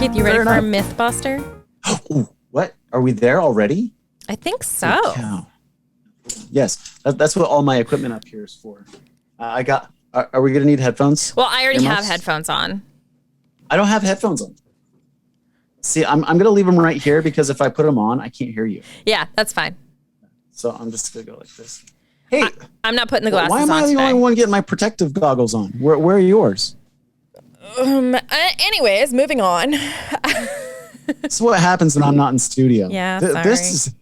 Keith, you ready for a Mythbuster? Ooh, what? Are we there already? I think so. Holy cow. Yes, that's what all my equipment up here is for. Are we going to need headphones? Well, I already have headphones on. I don't have headphones on. See, I'm going to leave them right here because if I put them on, I can't hear you. Yeah, that's fine. So I'm just going to go like this. Hey, I'm not putting the glasses on. Why am I the only one getting my protective goggles on? Where are yours? Anyways, moving on. This is what happens when I'm not in studio. Yeah, this is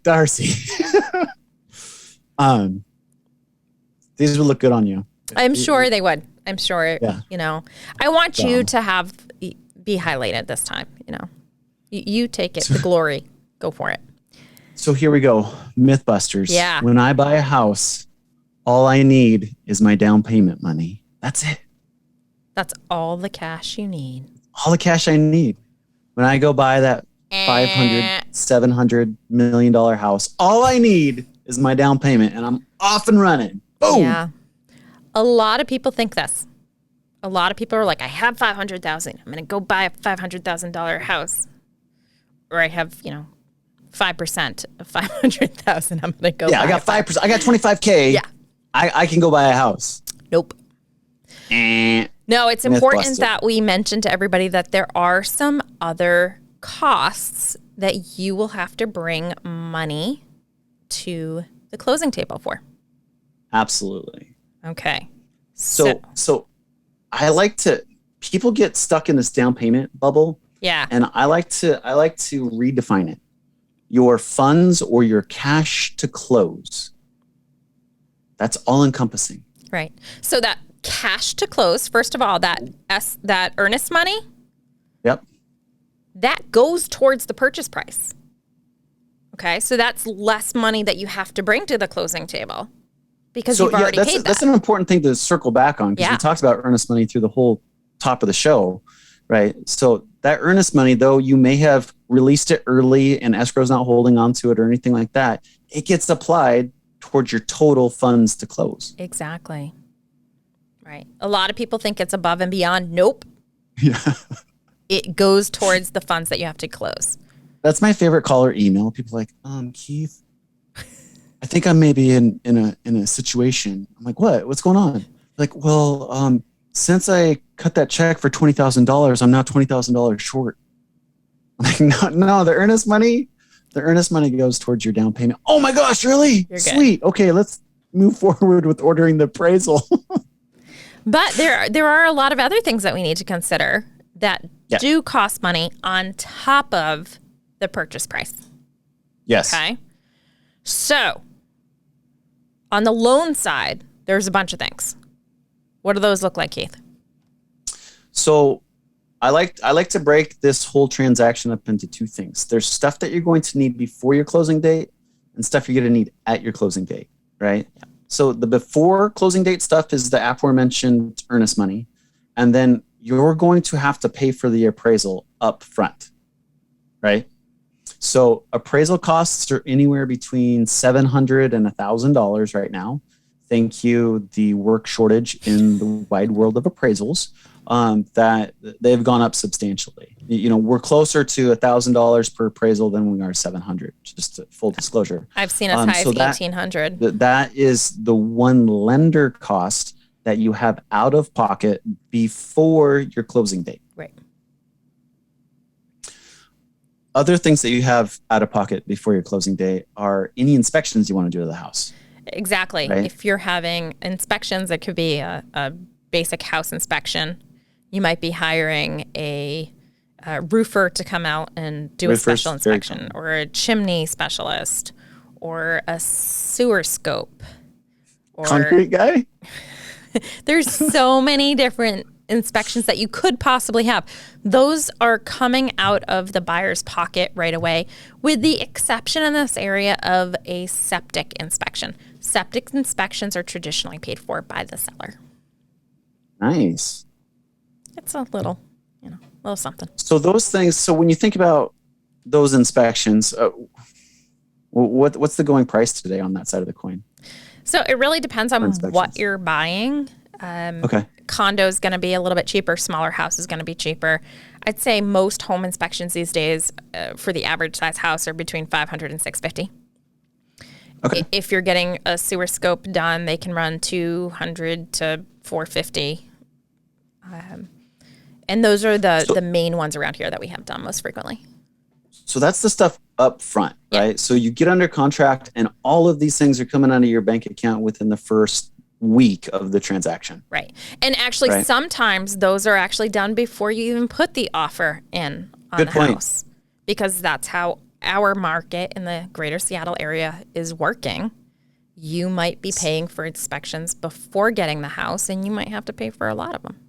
Darcy. These would look good on you. I'm sure they would. I'm sure. Yeah. You know, I want you to be highlighted this time. You know, you take it. The glory. Go for it. So here we go. Mythbusters. Yeah. When I buy a house, all I need is my down payment money. That's it. That's all the cash you need. All the cash I need. When I go buy that $500, $700 million house, all I need is my down payment and I'm off and running. Boom. Yeah. A lot of people think this. A lot of people are like, I have $500,000. I'm going to go buy a $500,000 house. Or I have, 5% of 500,000. I'm going to go. Yeah, I got 5%. I got 25K. Yeah. I can go buy a house. Nope. No, it's important that we mention to everybody that there are some other costs that you will have to bring money to the closing table for. Absolutely. Okay. So I like to, people get stuck in this down payment bubble. Yeah. And I like to redefine it. Your funds or your cash to close. That's all encompassing. Right. So that cash to close, first of all, that earnest money. Yep. That goes towards the purchase price. Okay. So that's less money that you have to bring to the closing table because you've already paid that. That's an important thing to circle back on because we talked about earnest money through the whole top of the show, right? So that earnest money, though you may have released it early and escrow's not holding on to it or anything like that, it gets applied towards your total funds to close. Exactly. Right. A lot of people think it's above and beyond. Nope. Yeah. It goes towards the funds that you have to close. That's my favorite caller email. People are like, Keith, I think I'm maybe in a situation. I'm like, what? What's going on? Like, well, since I cut that check for $20,000, I'm now $20,000 short. I'm like, no, the earnest money goes towards your down payment. Oh my gosh, really? You're Sweet. good. Okay, let's move forward with ordering the appraisal. But there are a lot of other things that we need to consider that do cost money on top of the purchase price. Yes. Okay. So on the loan side, there's a bunch of things. What do those look like, Keith? So I like to break this whole transaction up into two things. There's stuff that you're going to need before your closing date and stuff you're going to need at your closing date, right? Yeah. So the before closing date stuff is the aforementioned earnest money. And then you're going to have to pay for the appraisal up front, right? So appraisal costs are anywhere between $700 and $1,000 right now. Thank you, the work shortage in the wide world of appraisals, that they've gone up substantially. We're closer to $1,000 per appraisal than we are $700. Just full disclosure. I've seen as high as $1,800. That is the one lender cost that you have out of pocket before your closing date. Right. Other things that you have out of pocket before your closing date are any inspections you want to do to the house. Exactly. Right? If you're having inspections, it could be a basic house inspection. You might be hiring a roofer to come out and do a special inspection, or a chimney specialist, or a sewer scope. Or concrete guy? There's so many different inspections that you could possibly have. Those are coming out of the buyer's pocket right away, with the exception in this area of a septic inspection. Septic inspections are traditionally paid for by the seller. Nice. It's a little something. So those things, so when you think about those inspections, what's the going price today on that side of the coin? So it really depends on what you're buying. Okay. Condo is going to be a little bit cheaper. Smaller house is going to be cheaper. I'd say most home inspections these days for the average size house are between $500 and $650. Okay. If you're getting a sewer scope done, they can run $200 to $450. And those are the main ones around here that we have done most frequently. So that's the stuff up front, right? Yeah. So you get under contract and all of these things are coming out of your bank account within the first week of the transaction. Right. And actually, sometimes those are actually done before you even put the offer in on the house. Because that's how our market in the greater Seattle area is working. You might be paying for inspections before getting the house, and you might have to pay for a lot of them.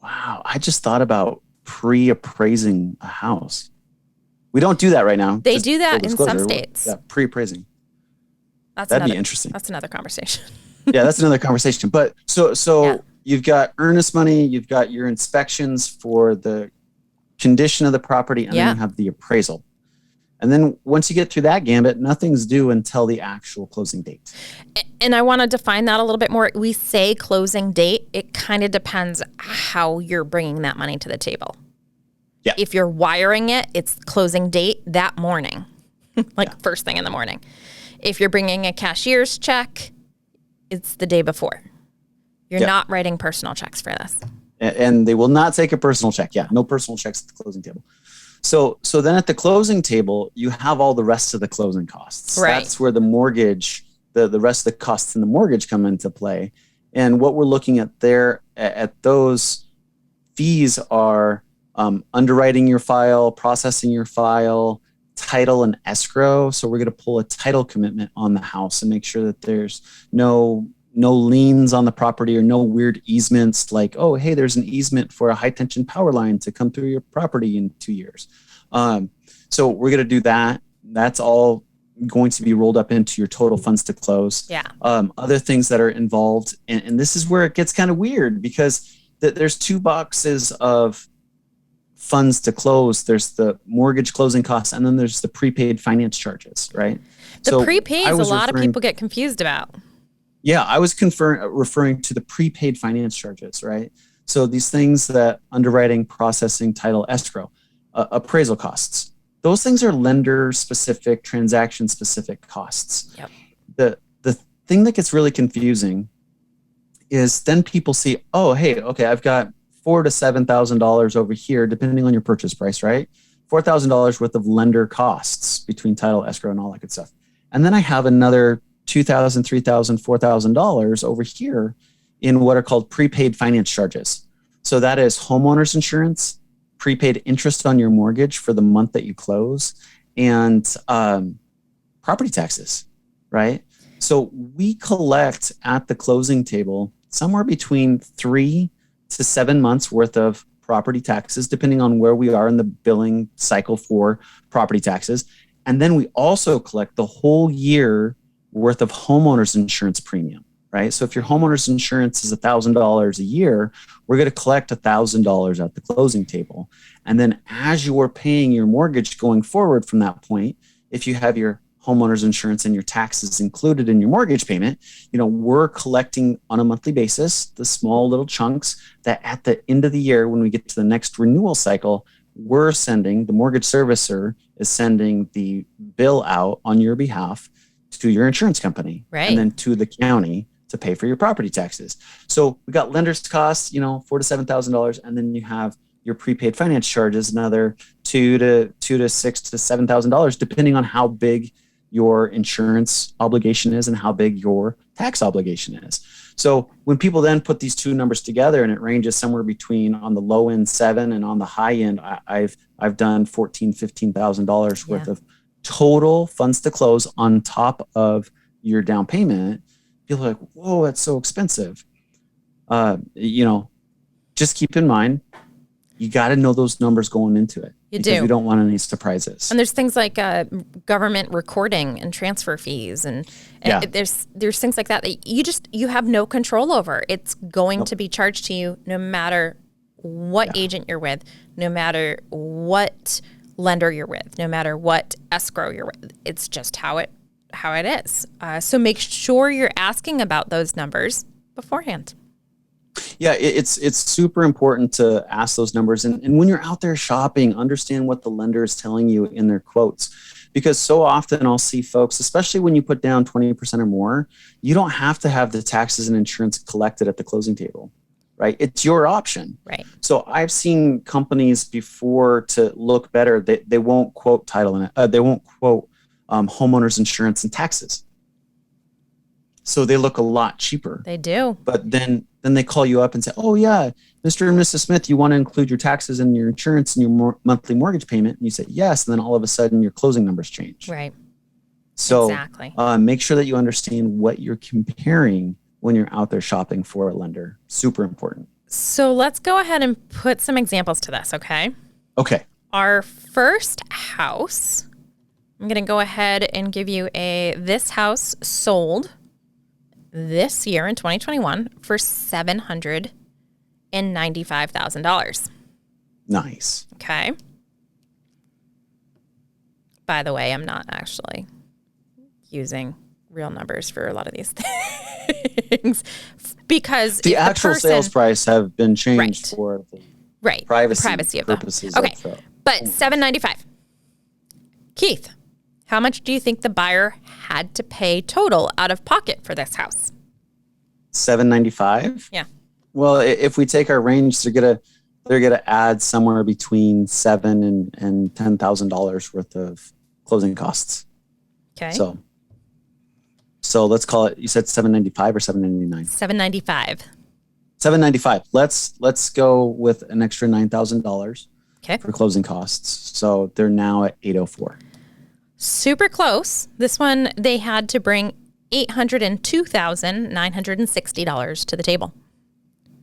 Wow. I just thought about pre-appraising a house. We don't do that right now. They do that in some states. Yeah, pre-appraising. That'd be interesting. That's another conversation. Yeah, that's another conversation. But so you've got earnest money, you've got your inspections for the condition of the property, and then you have the appraisal. And then once you get through that gambit, nothing's due until the actual closing date. And I want to define that a little bit more. We say closing date. It kind of depends how you're bringing that money to the table. Yeah. If you're wiring it, it's closing date that morning, first thing in the morning. If you're bringing a cashier's check, it's the day before. You're not writing personal checks for this. And they will not take a personal check. Yeah, no personal checks at the closing table. So then at the closing table, you have all the rest of the closing costs. Right. That's where the mortgage, the rest of the costs in the mortgage come into play. And what we're looking at there at those fees are underwriting your file, processing your file, title and escrow. So we're going to pull a title commitment on the house and make sure that there's no liens on the property or no weird easements like, oh, hey, there's an easement for a high tension power line to come through your property in 2 years. So we're going to do that. That's all going to be rolled up into your total funds to close. Yeah. Other things that are involved. And this is where it gets kind of weird because there's 2 boxes of funds to close. There's the mortgage closing costs, and then there's the prepaid finance charges, right? The prepaid is a lot of people get confused about. Yeah, I was referring to the prepaid finance charges, right? So these things that underwriting, processing, title, escrow, appraisal costs, those things are lender-specific, transaction-specific costs. Yep. The thing that gets really confusing is then people see, oh, hey, okay, I've got $4,000 to $7,000 over here, depending on your purchase price, right? $4,000 worth of lender costs between title, escrow, and all that good stuff. And then I have another $2,000, $3,000, $4,000 over here in what are called prepaid finance charges. So that is homeowners insurance, prepaid interest on your mortgage for the month that you close, and property taxes, right? So we collect at the closing table somewhere between 3 to 7 months worth of property taxes, depending on where we are in the billing cycle for property taxes. And then we also collect the whole year worth of homeowners insurance premium, right? So if your homeowners insurance is $1,000 a year, we're going to collect $1,000 at the closing table. And then as you are paying your mortgage going forward from that point, if you have your homeowners insurance and your taxes included in your mortgage payment, we're collecting on a monthly basis the small little chunks that at the end of the year, when we get to the next renewal cycle, the mortgage servicer is sending the bill out on your behalf to your insurance company, right, and then to the county to pay for your property taxes. So we got lender's costs, $4,000 to $7,000, and then you have your prepaid finance charges, another $2,000 to $6,000 to $7,000, depending on how big your insurance obligation is and how big your tax obligation is. So when people then put these two numbers together, and it ranges somewhere between on the low end $7,000 and on the high end, I've done $14,000, $15,000 worth of total funds to close on top of your down payment. People are like, whoa, that's so expensive. Just keep in mind, you got to know those numbers going into it. You because do. We don't want any surprises. And there's things like government recording and transfer fees, and there's things like that you have no control over. It's going to be charged to you no matter what agent you're with, no matter what lender you're with, no matter what escrow you're with. It's just how it is. So make sure you're asking about those numbers beforehand. Yeah, it's super important to ask those numbers. And when you're out there shopping, understand what the lender is telling you in their quotes. Because so often I'll see folks, especially when you put down 20% or more, you don't have to have the taxes and insurance collected at the closing table, right? It's your option. Right. So I've seen companies before, to look better, they won't quote title in it. They won't quote homeowners insurance and taxes. So they look a lot cheaper. They do. But then they call you up and say, oh yeah, Mr. and Mrs. Smith, you want to include your taxes and your insurance and your monthly mortgage payment? And you say yes. And then all of a sudden your closing numbers change. Right. So exactly. Make sure that you understand what you're comparing when you're out there shopping for a lender. Super important. So let's go ahead and put some examples to this, okay? Okay. Our first house, I'm going to go ahead and give you this house sold this year in 2021 for $795,000. Nice. Okay. By the way, I'm not actually using real numbers for a lot of these things because the actual sales price have been changed for the privacy of purposes. Okay, but $795,000. Keith, how much do you think the buyer had to pay total out of pocket for this house? $795,000? Yeah. Well, if we take our range, they're gonna add somewhere between $7,000 and $10,000 worth of closing costs. Okay. So let's call it. You said $795,000 or $799,000? $795,000. $795,000. Let's go with an extra $9,000. Okay. For closing costs. So they're now at $804,000. Super close. This one, they had to bring $802,960 to the table.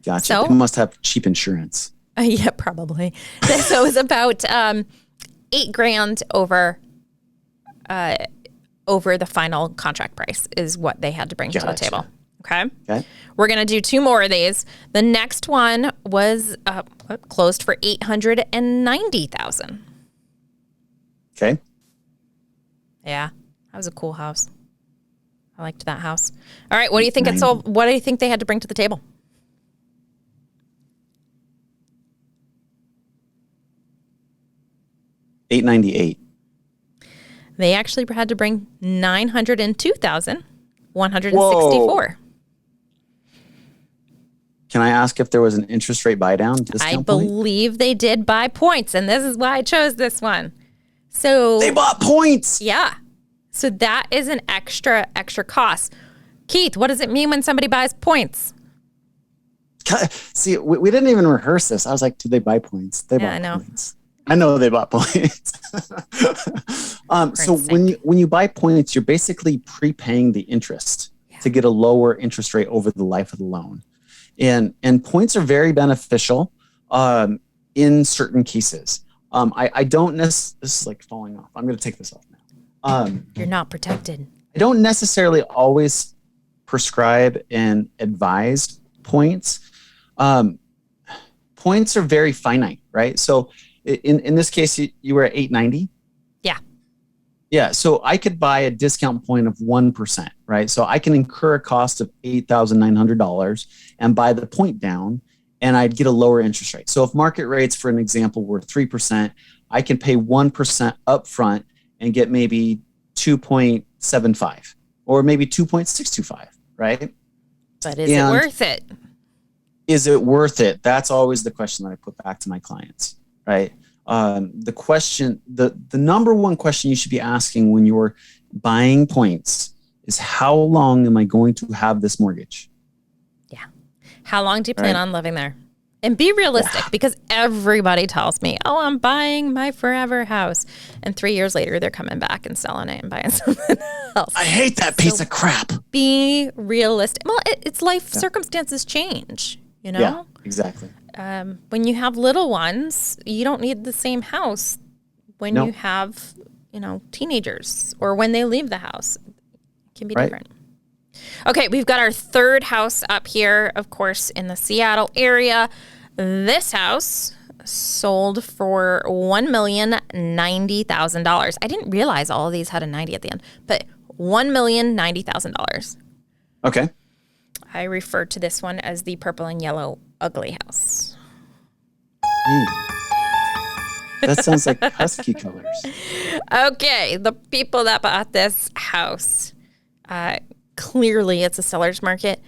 Gotcha. So, they must have cheap insurance. Yeah, probably. So it was about $8,000 over the final contract price is what they had to bring to the table. Okay. We're going to do two more of these. The next one was closed for $890,000. Okay. Yeah, that was a cool house. I liked that house. All right, what do you think it sold? What do you think they had to bring to the table? $898,000. They actually had to bring $902,164. Can I ask if there was an interest rate buy down discount? I believe they did buy points, and this is why I chose this one. So they bought points. Yeah. So that is an extra cost. Keith, what does it mean when somebody buys points? See, we didn't even rehearse this. I was like, did they buy points? They bought points. I know they bought points. So when you buy points, you're basically prepaying the interest to get a lower interest rate over the life of the loan. And points are very beneficial in certain cases. I don't necessarily, this is like falling off. I'm going to take this off now. You're not protected. I don't necessarily always prescribe and advise points. Points are very finite, right? So in this case, you were at $890. Yeah. Yeah. So I could buy a discount point of 1%, right? So I can incur a cost of $8,900 and buy the point down, and I'd get a lower interest rate. So if market rates, for an example, were 3%, I can pay 1% upfront and get maybe 2.75 or maybe 2.625, right? But is it worth it? Is it worth it? That's always the question that I put back to my clients, right? The question, the number one question you should be asking when you're buying points is, how long am I going to have this mortgage? Yeah. How long do you plan on living there? And be realistic, because everybody tells me, oh, I'm buying my forever house. And 3 years later, they're coming back and selling it and buying something else. I hate that piece of crap. Be realistic. Well, it's life circumstances change, you know? Yeah, exactly. When you have little ones, you don't need the same house when you have, teenagers or when they leave the house. It can be different. Okay, we've got our third house up here, of course, in the Seattle area. This house sold for $1,090,000. I didn't realize all of these had a 90 at the end, but $1,090,000. Okay. I refer to this one as the purple and yellow ugly house. That sounds like husky colors. Okay, the people that bought this house, clearly it's a seller's market.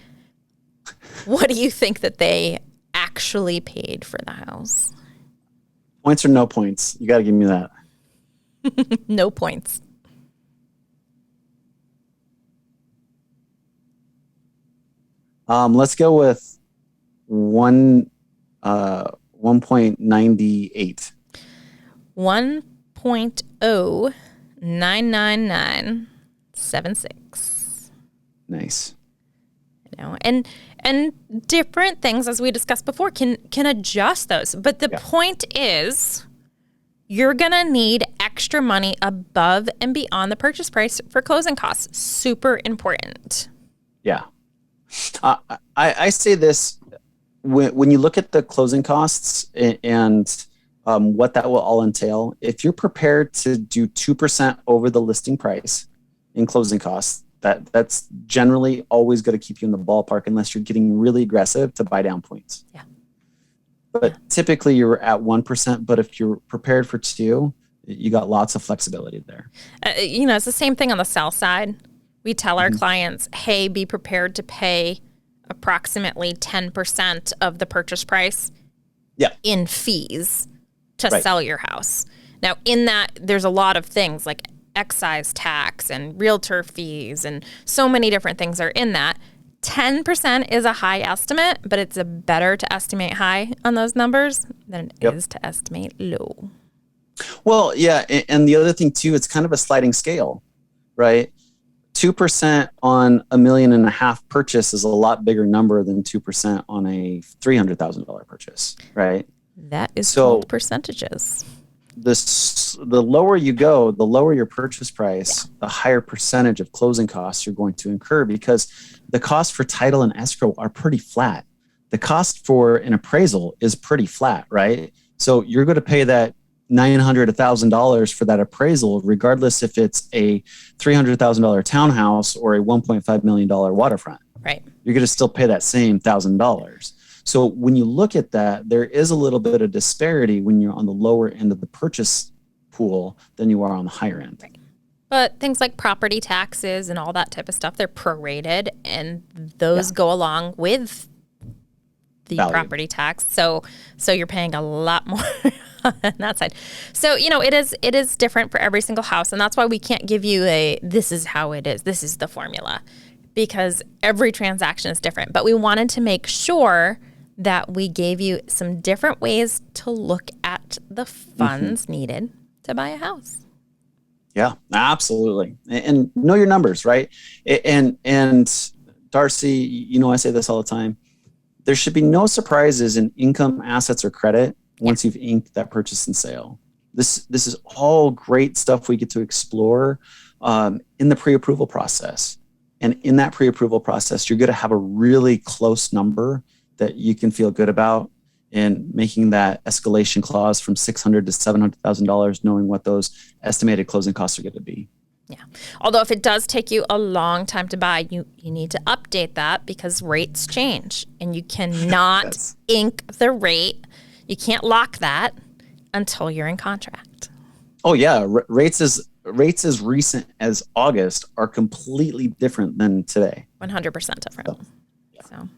What do you think that they actually paid for the house? Points or no points? You got to give me that. No points. Let's go with 1.98. 1.099976. Nice. And different things, as we discussed before, can adjust those. But the point is, you're going to need extra money above and beyond the purchase price for closing costs. Super important. Yeah. I say this, when you look at the closing costs and what that will all entail, if you're prepared to do 2% over the listing price in closing costs, that's generally always going to keep you in the ballpark unless you're getting really aggressive to buy down points. Yeah. But typically you're at 1%, but if you're prepared for 2%, you got lots of flexibility there. It's the same thing on the sell side. We tell our clients, hey, be prepared to pay approximately 10% of the purchase price in fees to sell your house. Now, in that, there's a lot of things like excise tax and realtor fees, and so many different things are in that. 10% is a high estimate, but it's better to estimate high on those numbers than it is to estimate low. Well, yeah, and the other thing too, it's kind of a sliding scale, right? 2% on $1.5 million purchase is a lot bigger number than 2% on a $300,000 purchase, right? That is called percentages. The lower you go, the lower your purchase price, the higher percentage of closing costs you're going to incur, because the cost for title and escrow are pretty flat. The cost for an appraisal is pretty flat, right? So you're going to pay that $900, $1,000 for that appraisal, regardless if it's a $300,000 townhouse or a $1.5 million waterfront. Right. You're going to still pay that same $1,000. So when you look at that, there is a little bit of disparity when you're on the lower end of the purchase pool than you are on the higher end. Right. But things like property taxes and all that type of stuff, they're prorated, and those go along with the property tax. So you're paying a lot more on that side. So, it is different for every single house. And that's why we can't give you this is how it is. This is the formula, because every transaction is different. But we wanted to make sure that we gave you some different ways to look at the funds needed to buy a house. Yeah, absolutely. And know your numbers, right? And Darcy, I say this all the time. There should be no surprises in income, assets, or credit once you've inked that purchase and sale. This is all great stuff we get to explore in the pre-approval process. And in that pre-approval process, you're going to have a really close number that you can feel good about, in making that escalation clause from $600,000 to $700,000, knowing what those estimated closing costs are going to be. Yeah. Although if it does take you a long time to buy, you need to update that, because rates change, and you cannot ink the rate. You can't lock that until you're in contract. Oh yeah, rates as recent as August are completely different than today. 100% different. So.